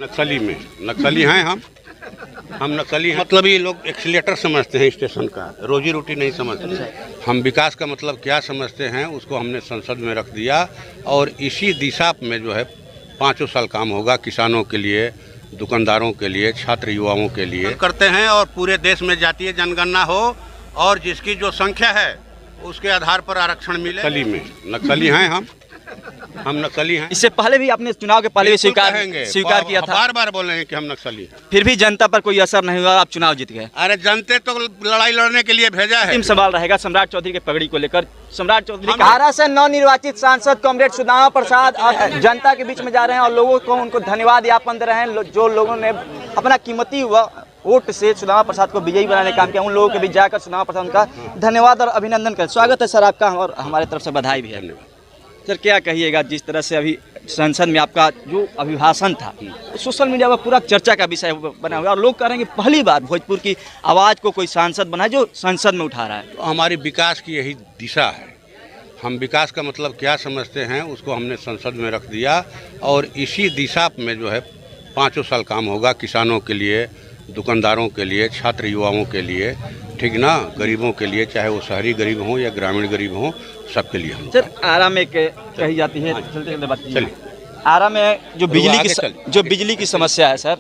नक्सली में नक्सली हैं हम नक्सली हैं। मतलब ये लोग एक्सीलेटर समझते हैं स्टेशन का, रोजी रोटी नहीं समझते। हम विकास का मतलब क्या समझते हैं उसको हमने संसद में रख दिया और इसी दिशा में जो है 5 साल काम होगा किसानों के लिए, दुकानदारों के लिए, छात्र युवाओं के लिए करते हैं। और पूरे देश में जातीय जनगणना हो और जिसकी जो संख्या है उसके आधार पर आरक्षण मिले। नक्सली हैं हम नक्सली हैं। इससे पहले भी आपने चुनाव के पहले भी स्वीकार किया था। बार बार बोले हैं कि हम नक्सली हैं। फिर भी जनता पर कोई असर नहीं हुआ, आप चुनाव जीत गए। अरे जनते तो लड़ाई लड़ने के लिए भेजा है। अंतिम सवाल रहेगा सम्राट चौधरी के पगड़ी को लेकर। सम्राट चौधरी आरा से नवनिर्वाचित सांसद कॉमरेड सुदामा प्रसाद जनता के बीच में जा रहे हैं और लोगों को उनको धन्यवाद ज्ञापन दे रहे हैं। जो लोगों ने अपना कीमती वोट से सुदामा प्रसाद को विजयी बनाने का काम किया, उन लोगों के बीच जाकर सुदामा प्रसाद का धन्यवाद और अभिनंदन कर। स्वागत है सर आपका और हमारे तरफ से बधाई भी है। सर क्या कहिएगा, जिस तरह से अभी संसद में आपका जो अभिभाषण था सोशल मीडिया पर पूरा चर्चा का विषय बना हुआ है और लोग कह रहे हैं कि पहली बार भोजपुर की आवाज़ को कोई सांसद बना है जो संसद में उठा रहा है। तो हमारी विकास की यही दिशा है। हम विकास का मतलब क्या समझते हैं उसको हमने संसद में रख दिया और इसी दिशा में जो है 5 साल काम होगा किसानों के लिए, दुकानदारों के लिए, छात्र युवाओं के लिए, ठीक ना, गरीबों के लिए, चाहे वो शहरी गरीब हों या ग्रामीण गरीब हों, सबके लिए हम। सर आरा में कही जाती है, चलिए आरा में जो बिजली की समस्या है सर,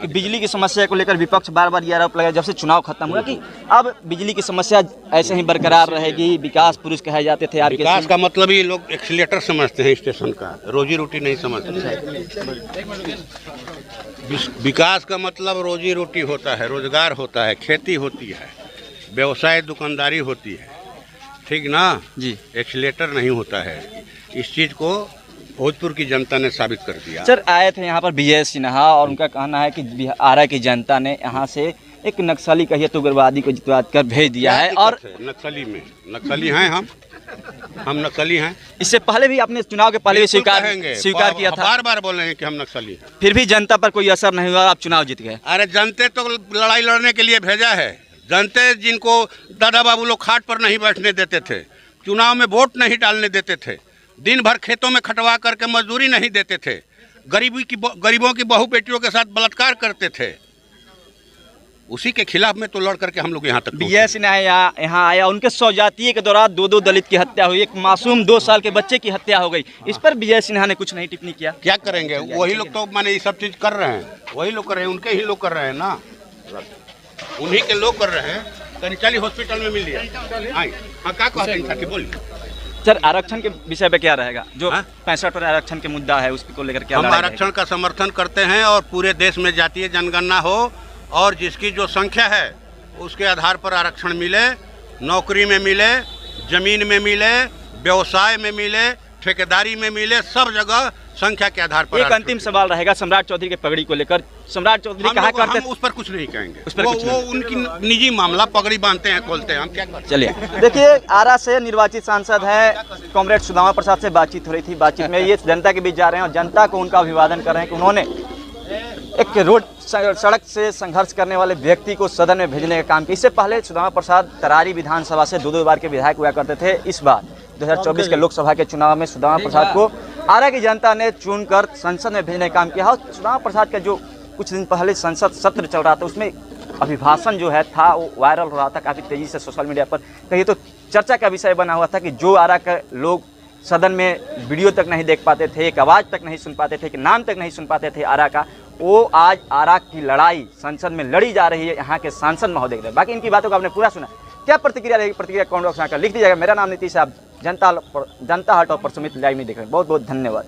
कि बिजली की समस्या को लेकर विपक्ष बार बार ये आरोप लगाया जब से चुनाव खत्म हुआ कि अब बिजली की समस्या ऐसे ही बरकरार रहेगी। विकास पुरुष कहे जाते थे। विकास का मतलब ये लोग एक्सीलेटर समझते हैं स्टेशन का, रोजी रोटी नहीं समझते। विकास का मतलब रोजी रोटी होता है, रोजगार होता है, खेती होती है, व्यवसाय दुकानदारी होती है, ठीक ना जी। एक्सीलेटर नहीं होता है। इस चीज़ को भोजपुर की जनता ने साबित कर दिया। सर आए थे यहाँ पर विजय सिन्हा और उनका कहना है कि आरा की जनता ने यहाँ से एक नक्सली कहिए तो उग्रवादी को जितवा कर भेज दिया है। और नक्सली हैं हम नक्सली हैं। इससे पहले भी आपने चुनाव के पहले भी स्वीकार किया था। बार बार बोले हैं कि हम नक्सली हैं। फिर भी जनता पर कोई असर नहीं हुआ, आप चुनाव जीत गए। अरे जनते तो लड़ाई लड़ने के लिए भेजा है। जनते जिनको दादा बाबू लोग खाट पर नहीं बैठने देते थे, चुनाव में वोट नहीं डालने देते थे, दिन भर खेतों में खटवा करके मजदूरी नहीं देते थे, गरीबों की बहू बेटियों के साथ बलात्कार करते थे, उसी के खिलाफ में तो लड़ करके हम लोग यहाँ तक। विजय सिन्हा यहाँ आया, उनके स्वजातीय के दौरान 2 दलित की हत्या हुई, एक मासूम 2 साल के बच्चे की हत्या हो गई। इस पर विजय सिन्हा ने कुछ नहीं टिप्पणी किया। क्या करेंगे, वही लोग तो माने ये सब चीज कर रहे हैं, वही लोग कर रहे हैं, उनके ही लोग कर रहे हैं ना, उन्हीं के लोग कर रहे हैं। चलिए हॉस्पिटल में मिल लिया। हाँ क्या कहते हैं बोलिए सर। आरक्षण के विषय पे क्या रहेगा, जो 65 आरक्षण के मुद्दा है उसको लेकर क्या? हम आरक्षण का समर्थन करते हैं और पूरे देश में जातीय जनगणना हो और जिसकी जो संख्या है उसके आधार पर आरक्षण मिले, नौकरी में मिले, जमीन में मिले, व्यवसाय में मिले, ठेकेदारी में मिले, सब जगह संख्या के आधार पर। एक अंतिम सवाल रहेगा सम्राट चौधरी के पगड़ी को लेकर। सम्राट चौधरी कहा करते हम उस पर कुछ नहीं कहेंगे, उस पर वो उनकी निजी मामला, पगड़ी बांधते हैं खोलते हैं, हम क्या करते। चलिए देखिए, आरा से निर्वाचित सांसद है कॉमरेड सुदामा प्रसाद से बातचीत हो रही थी। बातचीत में ये जनता के बीच जा रहे हैं और जनता को उनका अभिवादन कर रहे हैं कि उन्होंने एक रोड सड़क से संघर्ष करने वाले व्यक्ति को सदन में भेजने का काम किया। इससे पहले सुदामा प्रसाद तरारी विधानसभा से 2 बार के विधायक हुआ करते थे। इस बार 2024 के लोकसभा के चुनाव में सुदामा प्रसाद को आरा की जनता ने चुनकर संसद में भेजने का काम किया। और सुदामा प्रसाद का जो कुछ दिन पहले संसद सत्र चल रहा था उसमें अभिभाषण जो है था वो वायरल हो रहा था काफ़ी तेज़ी से सोशल मीडिया पर। कहिए तो चर्चा का विषय बना हुआ था कि जो आरा के लोग सदन में वीडियो तक नहीं देख पाते थे, एक आवाज़ तक नहीं सुन पाते थे, एक नाम तक नहीं सुन पाते थे आरा का, वो आज आरा की लड़ाई संसद में लड़ी जा रही है यहाँ के सांसद महोदय के। बाकी इनकी बातों को आपने पूरा सुना। क्या प्रतिक्रिया रहेगी, प्रतिक्रिया कमेंट बॉक्स में आकर लिख दीजिएगा। मेरा नाम नीतीश, आप जनता हट और प्रसमित लाइव में देख रहे हैं। बहुत बहुत धन्यवाद।